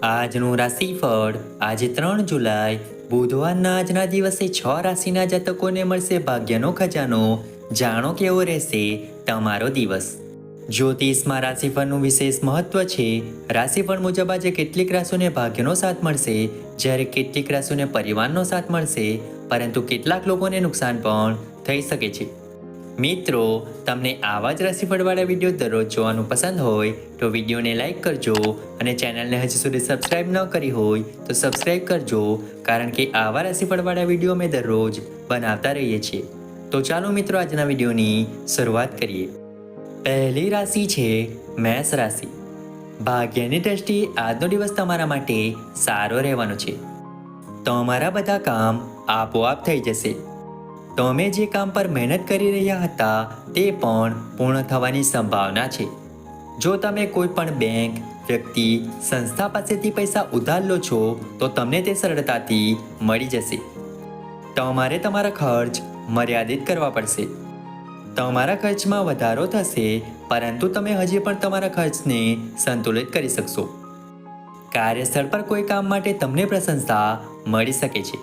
આજનું રાશિફળ આજે 3 જુલાઈ બુધવારના આજના દિવસે 6 રાશિના જાતકોને મળશે ભાગ્યનો ખજાનો. જાણો કેવો રહેશે તમારો દિવસ. જ્યોતિષમાં રાશિફળનું વિશેષ મહત્વ છે. રાશિફળ મુજબ આજે કેટલીક રાશિઓને ભાગ્યનો સાથ મળશે, જ્યારે કેટલીક રાશિઓને પરિવારનો સાથ મળશે, પરંતુ કેટલાક લોકોને નુકસાન પણ થઈ શકે છે. મિત્રો, તમને આવા જ રાશિફળવાળા વિડીયો દરરોજ જોવાનું પસંદ હોય તો વિડીયોને લાઈક કરજો અને ચેનલને હજી સુધી સબસ્ક્રાઇબ ન કરી હોય તો સબસ્ક્રાઇબ કરજો, કારણ કે આવા રાશિફળવાળા વિડીયો અમે દરરોજ બનાવતા રહીએ છીએ. તો ચાલો મિત્રો, આજના વિડીયોની શરૂઆત કરીએ. પહેલી રાશિ છે મેષ રાશિ. ભાગ્યની દ્રષ્ટિએ આજનો દિવસ તમારા માટે સારો રહેવાનો છે. તમારા બધા કામ આપોઆપ થઈ જશે. તમે જે કામ પર મહેનત કરી રહ્યા હતા તે પણ પૂર્ણ થવાની સંભાવના છે. જો તમે કોઈ પણ બેંક, વ્યક્તિ, સંસ્થા પાસેથી પૈસા ઉધાર લો છો તો તમને તે સરળતાથી મળી જશે. તમારે તમારા ખર્ચ મર્યાદિત કરવા પડશે. તમારા ખર્ચમાં વધારો થશે, પરંતુ તમે હજી પણ તમારા ખર્ચને સંતુલિત કરી શકશો. કાર્યસ્થળ પર કોઈ કામ માટે તમને પ્રશંસા મળી શકે છે.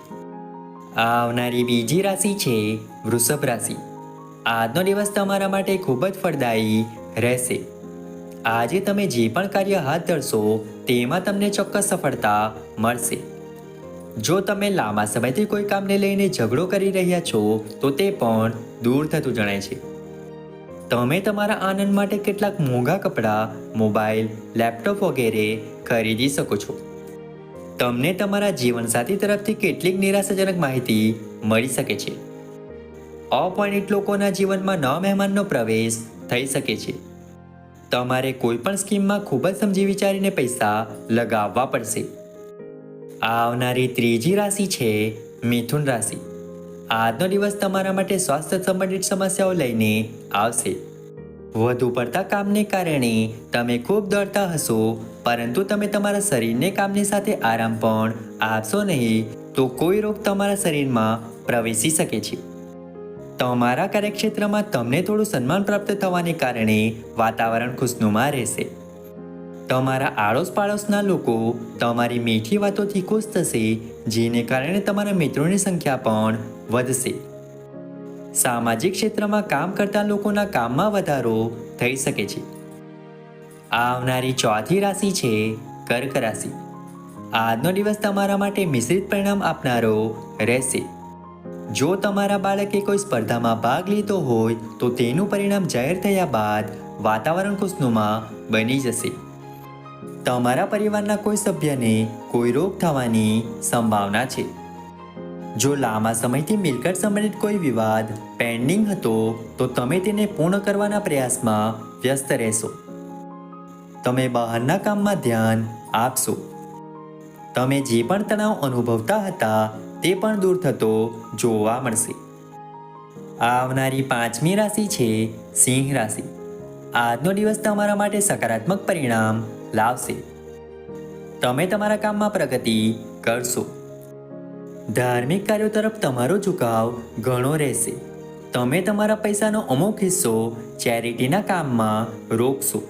આવનારી બીજી રાશિ છે વૃષભ રાશિ. આજનો દિવસ તમારા માટે ખૂબ જ ફળદાયી રહેશે. આજે તમે જે પણ કાર્ય હાથ ધરશો તેમાં તમને ચોક્કસ સફળતા મળશે. જો તમે લાંબા સમયથી કોઈ કામને લઈને ઝઘડો કરી રહ્યા છો તો તે પણ દૂર થતું જણાય છે. તમે તમારા આનંદ માટે કેટલાક મોંઘા કપડાં, મોબાઈલ, લેપટોપ વગેરે ખરીદી શકો છો. તમને તમારા જીવનસાથી તરફથી કેટલીક નિરાશાજનક માહિતી મળી શકે છે. અપરિણિત લોકોના જીવનમાં નવા મહેમાનનો પ્રવેશ થઈ શકે છે. તમારે કોઈ પણ સ્કીમમાં ખૂબ જ સમજી વિચારીને પૈસા લગાવવા પડશે. આવનારી ત્રીજી રાશિ છે મિથુન રાશિ. આજનો દિવસ તમારા માટે સ્વાસ્થ્ય સંબંધિત સમસ્યાઓ લઈને આવશે. વધુ પડતા કામને કારણે તમે ખૂબ દોડતા હશો, પરંતુ તમે તમારા શરીરને કામની સાથે આરામ પણ આપશો નહીં તો કોઈ રોગ તમારા શરીરમાં પ્રવેશી શકે છે. તમારા કાર્યક્ષેત્રમાં તમને થોડું સન્માન પ્રાપ્ત થવાને કારણે વાતાવરણ ખુશનુમા રહેશે. તમારા આડોશ પાડોશના લોકો તમારી મીઠી વાતોથી ખુશ થશે, જેને કારણે તમારા મિત્રોની સંખ્યા પણ વધશે. સામાજિક ક્ષેત્રમાં કામ કરતા લોકોના કામમાં વધારો થઈ શકે છે. આવનારી ચોથી રાશિ છે કર્ક રાશિ. આજનો દિવસ તમારા માટે મિશ્રિત પરિણામ આપનારો રહેશે. જો તમારા બાળકે કોઈ સ્પર્ધામાં ભાગ લીધો હોય તો તેનું પરિણામ જાહેર થયા બાદ વાતાવરણ ખુશનુમા બની જશે. તમારા પરિવારના કોઈ સભ્યને કોઈ રોગ થવાની સંભાવના છે. જો લાંબા સમયથી મિલકત સંબંધિત કોઈ વિવાદ પેન્ડિંગ હતો તો તમે તેને પૂર્ણ કરવાના પ્રયાસમાં વ્યસ્ત રહેશો. તમે બહારના કામમાં ધ્યાન આપશો. તમે જે પણ તણાવ અનુભવતા હતા તે પણ દૂર થતો જોવા મળશે. આવનારી પાંચમી રાશિ છે સિંહ રાશિ. આજનો દિવસ તમારા માટે સકારાત્મક પરિણામ લાવશે. તમે તમારા કામમાં પ્રગતિ કરશો. ધાર્મિક કાર્યો તરફ તમારો ઝુકાવ ઘણો રહેશે. તમે તમારા પૈસાનો અમુક હિસ્સો ચેરિટીના કામમાં રોકશો.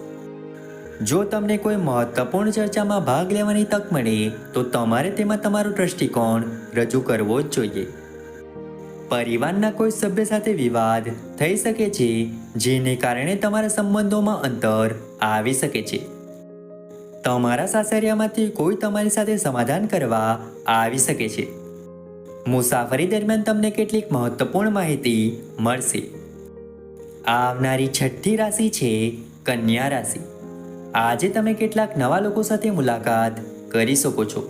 જો તમને કોઈ મહત્વપૂર્ણ ચર્ચામાં ભાગ લેવાની તક મળે તો તમારે તેમાં તમારો દ્રષ્ટિકોણ રજૂ કરવો જ જોઈએ. પરિવારના કોઈ સભ્ય સાથે વિવાદ થઈ શકે છે, જેને કારણે તમારા સંબંધોમાં અંતર આવી શકે છે. તમારા સાસરિયામાંથી કોઈ તમારી સાથે સમાધાન કરવા આવી શકે છે. મુસાફરી દરમિયાન તમને કેટલીક મહત્વપૂર્ણ માહિતી મળશે. આવનારી છઠ્ઠી રાશિ છે કન્યા રાશિ. આજે તમે કેટલાક નવા લોકો સાથે મુલાકાત કરી શકો છો.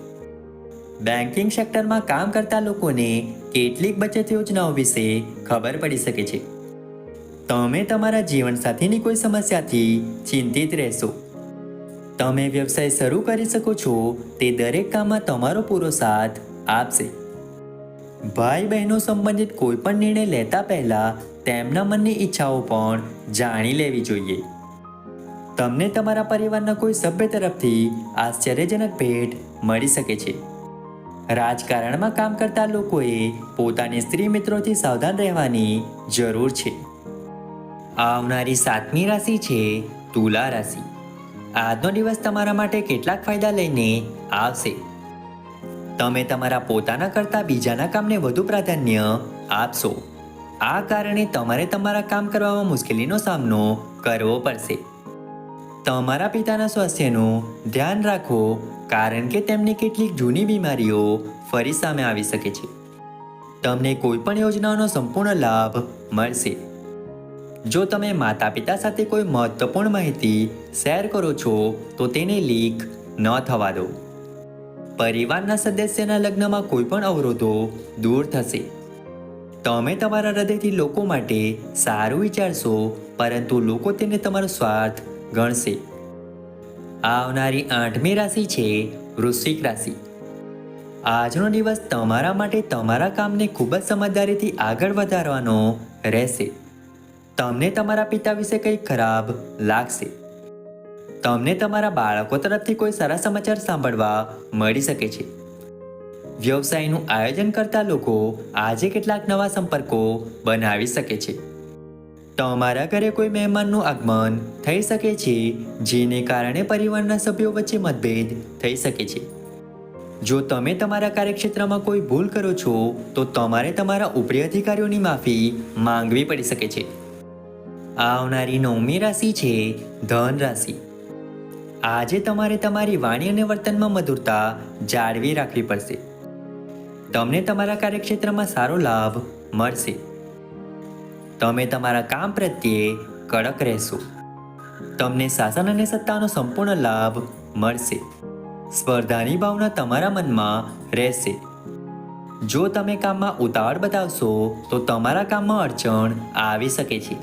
બેન્કિંગ સેક્ટરમાં કામ કરતા લોકોને કેટલીક બચત યોજનાઓ વિશે ખબર પડી શકે છે. તમે તમારા જીવનસાથીની કોઈ સમસ્યાથી ચિંતિત રહેશો. તમે વ્યવસાય શરૂ કરી શકો છો તે દરેક કામમાં તમારો પૂરો સાથ આપશે. ભાઈ બહેનો સંબંધિત કોઈ પણ નિર્ણય લેતા પહેલા તેમના મનની ઈચ્છાઓ પણ જાણી લેવી જોઈએ. તમને તમારા પરિવારના કોઈ સભ્ય તરફથી આશ્ચર્યજનક ભેટ મળી શકે છે. રાજકારણમાં કામ કરતા લોકોએ પોતાની સ્ત્રી મિત્રોથી સાવધાન રહેવાની જરૂર છે. આવનારી સાતમી રાશિ છે તુલા રાશિ. આજનો દિવસ તમારા માટે કેટલાક ફાયદા લઈને આવશે. તમે તમારા પોતાના કરતાં બીજાના કામને વધુ પ્રાધાન્ય આપશો. આ કારણે તમારે તમારા કામ કરવામાં મુશ્કેલીનો સામનો કરવો પડશે. તમારા પિતાના સ્વાસ્થ્યનું ધ્યાન રાખો, કારણ કે તેમની કેટલીક જૂની બીમારીઓ ફરી સામે આવી શકે છે. તમને કોઈ પણ યોજનાઓનો સંપૂર્ણ લાભ મળશે. જો તમે માતા પિતા સાથે કોઈ મહત્વપૂર્ણ માહિતી શેર કરો છો તો તેને લીક ન થવા દો. પરિવારના સદસ્યના લગ્નમાં કોઈ પણ અવરોધો દૂર થશે. તમે તમારા હૃદયથી લોકો માટે સારું વિચારશો, પરંતુ લોકો તેને તમારો સ્વાર્થ ગણશે. આવનારી 8મી રાશિ છે વૃશ્ચિક રાશિ. આજનો દિવસ તમારા માટે તમારા કામને ખૂબ જ સમજદારીથી આગળ વધારવાનો રહેશે. તમને તમારા પિતા વિશે કંઈક ખરાબ લાગશે. તમને તમારા બાળકો તરફથી કોઈ સારા સમાચાર સાંભળવા મળી શકે છે. વ્યવસાયનું આયોજન કરતા લોકો આજે કેટલાક નવા સંપર્કો બનાવી શકે છે. તમારા ઘરે કોઈ મહેમાનનું આગમન થઈ શકે છે, જેને કારણે પરિવારના સભ્યો વચ્ચે મતભેદ થઈ શકે છે. જો તમે તમારા કાર્યક્ષેત્રમાં કોઈ ભૂલ કરો છો તો તમારે તમારા ઉપરી અધિકારીઓની માફી માંગવી પડી શકે છે. આવનારી 9મી રાશિ છે ધન રાશિ. આજે તમારે તમારી વાણી અને વર્તનમાં મધુરતા જાળવી રાખવી પડશે. તમને તમારા કાર્યક્ષેત્રમાં સારો લાભ મળશે. તમે તમારા કામ પ્રત્યે કડક રહેશો. તમને શાસન અને સત્તાનો સંપૂર્ણ લાભ મળશે. સ્પર્ધાની ભાવના તમારા મનમાં રહેશે. જો તમે કામમાં ઉતાવળ બતાવશો તો તમારા કામમાં અડચણ આવી શકે છે.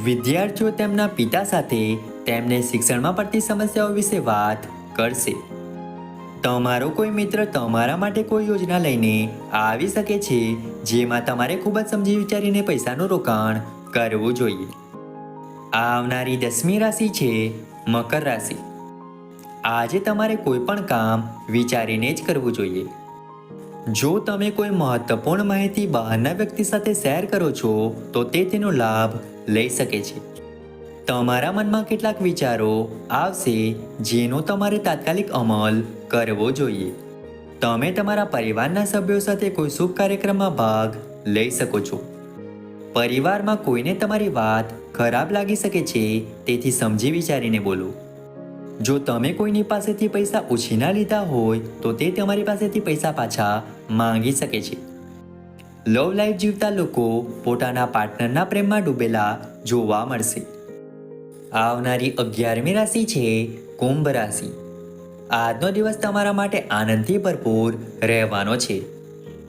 વિદ્યાર્થીઓ તેમના પિતા સાથે તેમને શિક્ષણમાં પડતી સમસ્યાઓ વિશે વાત કરશે. તમારો કોઈ મિત્ર તમારા માટે કોઈ યોજના લઈને આવી શકે છે, જેમાં તમારે ખૂબ જ સમજી વિચારીને પૈસાનું રોકાણ કરવું જોઈએ. આવનારી 10મી રાશિ છે મકર રાશિ. આજે તમારે કોઈ પણ કામ વિચારીને જ કરવું જોઈએ. જો તમે કોઈ મહત્વપૂર્ણ માહિતી બહારના વ્યક્તિ સાથે શેર કરો છો તો તે તેનો લાભ લઈ શકે છે. તમારા મનમાં કેટલાક વિચારો આવશે, જેનો તમારે તાત્કાલિક અમલ કરવો જોઈએ. તમે તમારા પરિવારના સભ્યો સાથે કોઈ શુભ કાર્યક્રમમાં ભાગ લઈ શકો છો. પરિવારમાં કોઈને તમારી વાત ખરાબ લાગી શકે છે, તેથી સમજી વિચારીને બોલો. જો તમે કોઈની પાસેથી પૈસા ઉછીના લીધા હોય તો તે તમારી પાસેથી પૈસા પાછા માંગી શકે છે. લવ લાઈફ જીવતા લોકો પોતાના પાર્ટનરના પ્રેમમાં ડૂબેલા જોવા મળશે. આવનારી 11મી રાશિ છે કુંભ રાશિ. આજનો દિવસ તમારા માટે આનંદથી ભરપૂર રહેવાનો છે.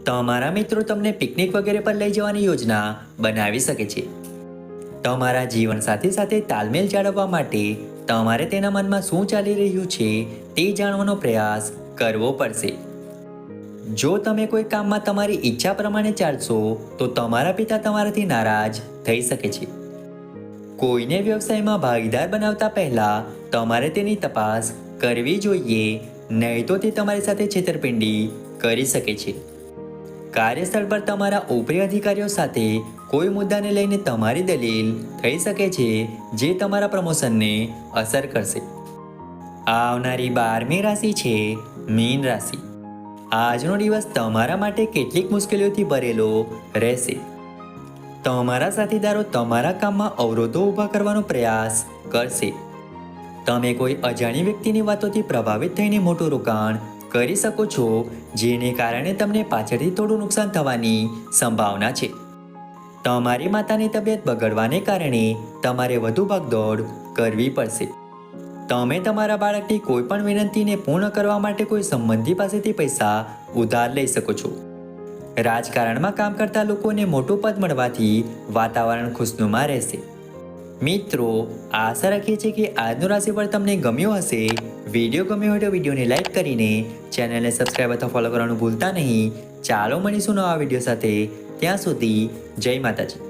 તમારા મિત્રો તમને પિકનિક વગેરે પર લઈ જવાની યોજના બનાવી શકે છે. તમારા જીવનસાથી સાથે તાલમેલ જાળવવા માટે તમારે તેના મનમાં શું ચાલી રહ્યું છે તે જાણવાનો પ્રયાસ કરવો પડશે. જો તમે કોઈ કામમાં તમારી ઈચ્છા પ્રમાણે ચાલશો તો તમારા પિતા તમારાથી નારાજ થઈ શકે છે. કોઈને વ્યવસાયમાં ભાગીદાર બનાવતા પહેલા તમારે તેની તપાસ કરવી જોઈએ, નહીં તો તે તમારી સાથે છેતરપિંડી કરી શકે છે. કાર્યસ્થળ પર તમારા ઉપરી અધિકારીઓ સાથે કોઈ મુદ્દાને લઈને તમારી દલીલ થઈ શકે છે, જે તમારા પ્રમોશનને અસર કરશે. આવનારી 12મી રાશિ છે મીન રાશિ. આજનો દિવસ તમારા માટે કેટલીક મુશ્કેલીઓથી ભરેલો રહેશે. તમારા સાથીદારો તમારા કામમાં અવરોધો ઊભા કરવાનો પ્રયાસ કરશે. તમે કોઈ અજાણી વ્યક્તિની વાતોથી પ્રભાવિત થઈને મોટું રોકાણ કરી શકો છો, જેને કારણે તમને પાછળથી થોડું નુકસાન થવાની સંભાવના છે. તમારી માતાની તબિયત બગડવાને કારણે તમારે વધુ ભાગદોડ કરવી પડશે. તમે તમારા બાળકની કોઈ પણ વિનંતીને પૂર્ણ કરવા માટે કોઈ સંબંધી પાસેથી પૈસા ઉધાર લઈ શકો છો. રાજકારણમાં કામ કરતા લોકોને મોટું પદ મળવાથી વાતાવરણ ખુશનુમા રહેશે. મિત્રો, આશા રાખીએ છીએ કે આજનું રાશિફળ તમને ગમ્યું હશે. વિડીયો ગમ્યો હોય તો વિડીયોને લાઈક કરીને ચેનલને સબસ્ક્રાઈબ અથવા ફોલો કરવાનું ભૂલતા નહીં. ચાલો મળીશું નવા વિડીયો સાથે. ત્યાં સુધી જય માતાજી.